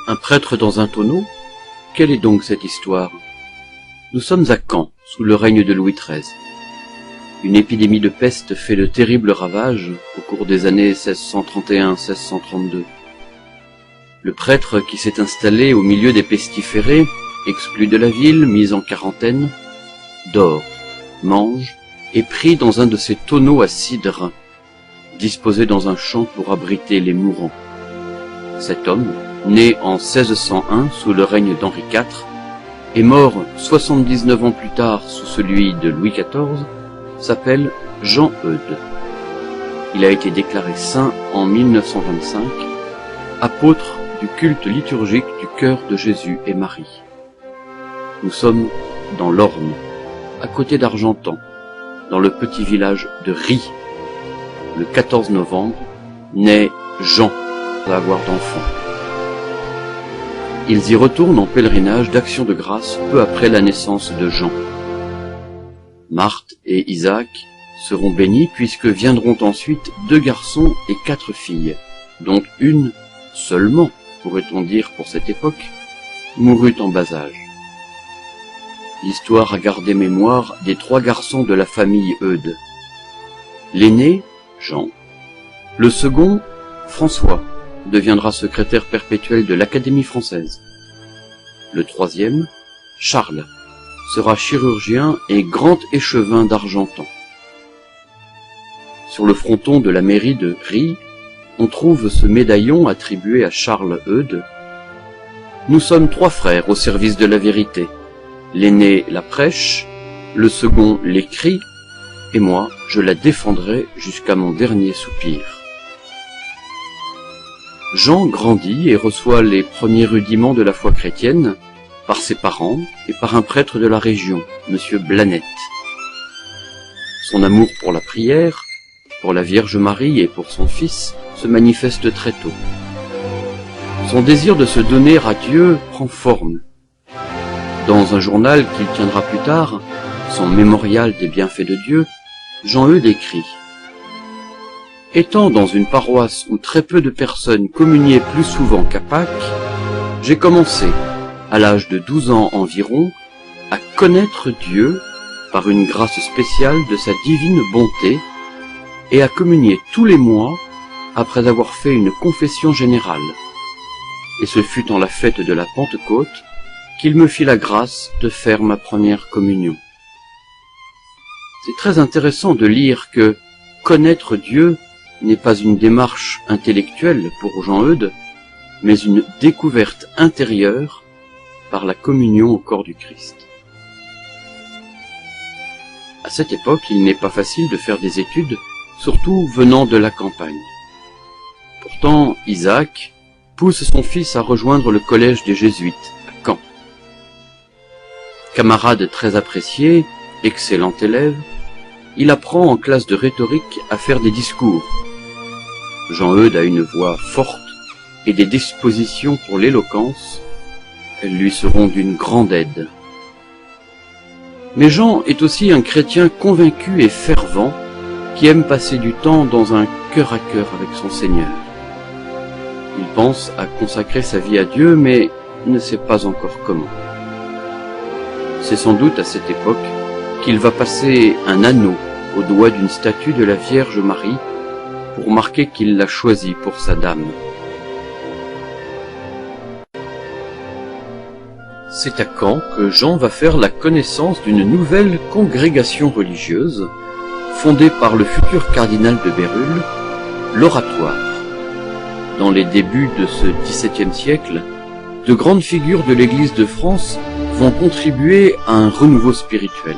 Un prêtre dans un tonneau? Quelle est donc cette histoire? Nous sommes à Caen, sous le règne de Louis XIII. Une épidémie de peste fait de terribles ravages au cours des années 1631-1632. Le prêtre qui s'est installé au milieu des pestiférés, exclu de la ville, mis en quarantaine, dort, mange et prie dans un de ces tonneaux à cidre, disposés dans un champ pour abriter les mourants. Cet homme, né en 1601 sous le règne d'Henri IV, et mort 79 ans plus tard sous celui de Louis XIV, s'appelle Jean Eudes. Il a été déclaré saint en 1925, apôtre du culte liturgique du cœur de Jésus et Marie. Nous sommes dans l'Orne, à côté d'Argentan, dans le petit village de Ry. Le 14 novembre, naît Jean, sans avoir d'enfant. Ils y retournent en pèlerinage d'action de grâce peu après la naissance de Jean. Marthe et Isaac seront bénis puisque viendront ensuite 2 garçons et 4 filles, dont une seulement, pourrait-on dire pour cette époque, mourut en bas âge. L'histoire a gardé mémoire des 3 garçons de la famille Eudes. L'aîné, Jean. Le second, François, deviendra secrétaire perpétuel de l'Académie française. Le troisième, Charles, sera chirurgien et grand échevin d'Argentan. Sur le fronton de la mairie de Ry, on trouve ce médaillon attribué à Charles Eudes. Nous sommes 3 frères au service de la vérité. L'aîné la prêche, le second l'écrit, et moi, je la défendrai jusqu'à mon dernier soupir. Jean grandit et reçoit les premiers rudiments de la foi chrétienne par ses parents et par un prêtre de la région, M. Blanette. Son amour pour la prière, pour la Vierge Marie et pour son fils se manifeste très tôt. Son désir de se donner à Dieu prend forme. Dans un journal qu'il tiendra plus tard, son mémorial des bienfaits de Dieu, Jean Eudes écrit: étant dans une paroisse où très peu de personnes communiaient plus souvent qu'à Pâques, j'ai commencé, à l'âge de 12 ans environ, à connaître Dieu par une grâce spéciale de sa divine bonté et à communier tous les mois après avoir fait une confession générale. Et ce fut en la fête de la Pentecôte qu'il me fit la grâce de faire ma première communion. C'est très intéressant de lire que connaître Dieu n'est pas une démarche intellectuelle pour Jean Eudes, mais une découverte intérieure par la communion au corps du Christ. À cette époque, il n'est pas facile de faire des études, surtout venant de la campagne. Pourtant, Isaac pousse son fils à rejoindre le collège des Jésuites, à Caen. Camarade très apprécié, excellent élève, il apprend en classe de rhétorique à faire des discours. Jean Eudes a une voix forte et des dispositions pour l'éloquence. Elles lui seront d'une grande aide. Mais Jean est aussi un chrétien convaincu et fervent qui aime passer du temps dans un cœur à cœur avec son Seigneur. Il pense à consacrer sa vie à Dieu, mais ne sait pas encore comment. C'est sans doute à cette époque qu'il va passer un anneau au doigt d'une statue de la Vierge Marie pour marquer qu'il l'a choisie pour sa dame. C'est à Caen que Jean va faire la connaissance d'une nouvelle congrégation religieuse fondée par le futur cardinal de Bérulle, l'Oratoire. Dans les débuts de ce XVIIe siècle, de grandes figures de l'Église de France vont contribuer à un renouveau spirituel.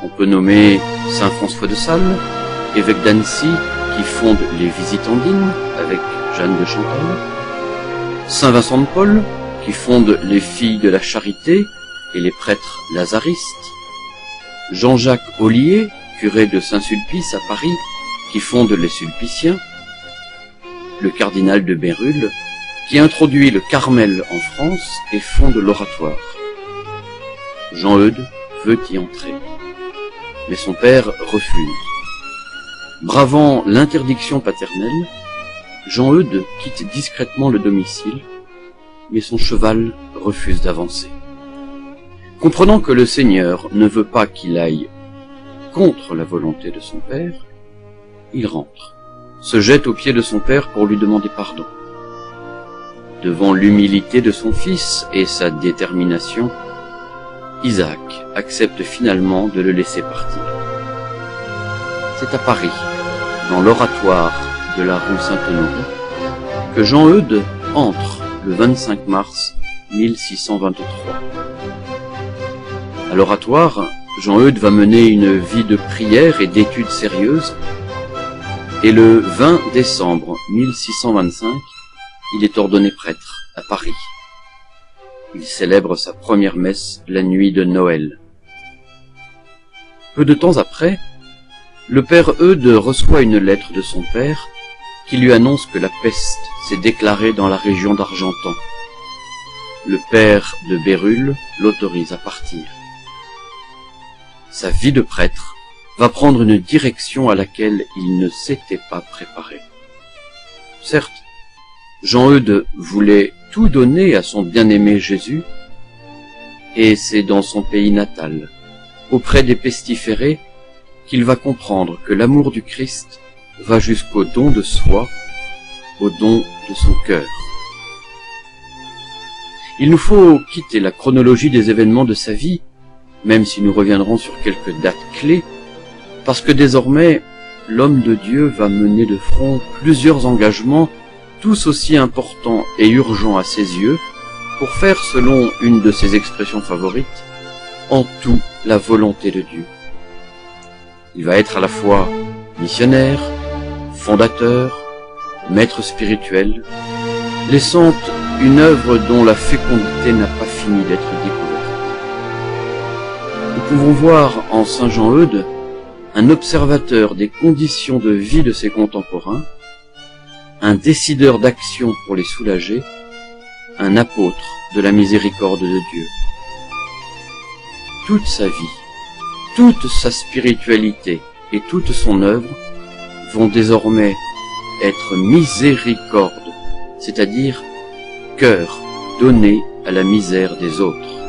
On peut nommer saint François de Sales, évêque d'Annecy, qui fonde les Visitandines avec Jeanne de Chantal, saint Vincent de Paul, qui fonde les Filles de la Charité et les prêtres lazaristes, Jean-Jacques Ollier, curé de Saint-Sulpice à Paris, qui fonde les Sulpiciens, le cardinal de Bérulle, qui introduit le Carmel en France et fonde l'Oratoire. Jean Eudes veut y entrer, mais son père refuse. Bravant l'interdiction paternelle, Jean Eudes quitte discrètement le domicile, mais son cheval refuse d'avancer. Comprenant que le Seigneur ne veut pas qu'il aille contre la volonté de son père, il rentre, se jette aux pieds de son père pour lui demander pardon. Devant l'humilité de son fils et sa détermination, Isaac accepte finalement de le laisser partir. C'est à Paris, dans l'oratoire de la rue Saint-Honoré, que Jean-Eudes entre le 25 mars 1623. À l'oratoire, Jean-Eudes va mener une vie de prière et d'études sérieuses, et le 20 décembre 1625, il est ordonné prêtre à Paris. Il célèbre sa première messe la nuit de Noël. Peu de temps après, le père Eudes reçoit une lettre de son père qui lui annonce que la peste s'est déclarée dans la région d'Argentan. Le père de Bérulle l'autorise à partir. Sa vie de prêtre va prendre une direction à laquelle il ne s'était pas préparé. Certes, Jean-Eudes voulait tout donner à son bien-aimé Jésus, et c'est dans son pays natal, auprès des pestiférés, qu'il va comprendre que l'amour du Christ va jusqu'au don de soi, au don de son cœur. Il nous faut quitter la chronologie des événements de sa vie, même si nous reviendrons sur quelques dates clés, parce que désormais, l'homme de Dieu va mener de front plusieurs engagements, tous aussi importants et urgents à ses yeux, pour faire, selon une de ses expressions favorites, en tout la volonté de Dieu. Il va être à la fois missionnaire, fondateur, maître spirituel, laissant une œuvre dont la fécondité n'a pas fini d'être découverte. Nous pouvons voir en Saint Jean-Eudes un observateur des conditions de vie de ses contemporains, un décideur d'action pour les soulager, un apôtre de la miséricorde de Dieu. Toute sa vie, toute sa spiritualité et toute son œuvre vont désormais être miséricorde, c'est-à-dire cœur donné à la misère des autres.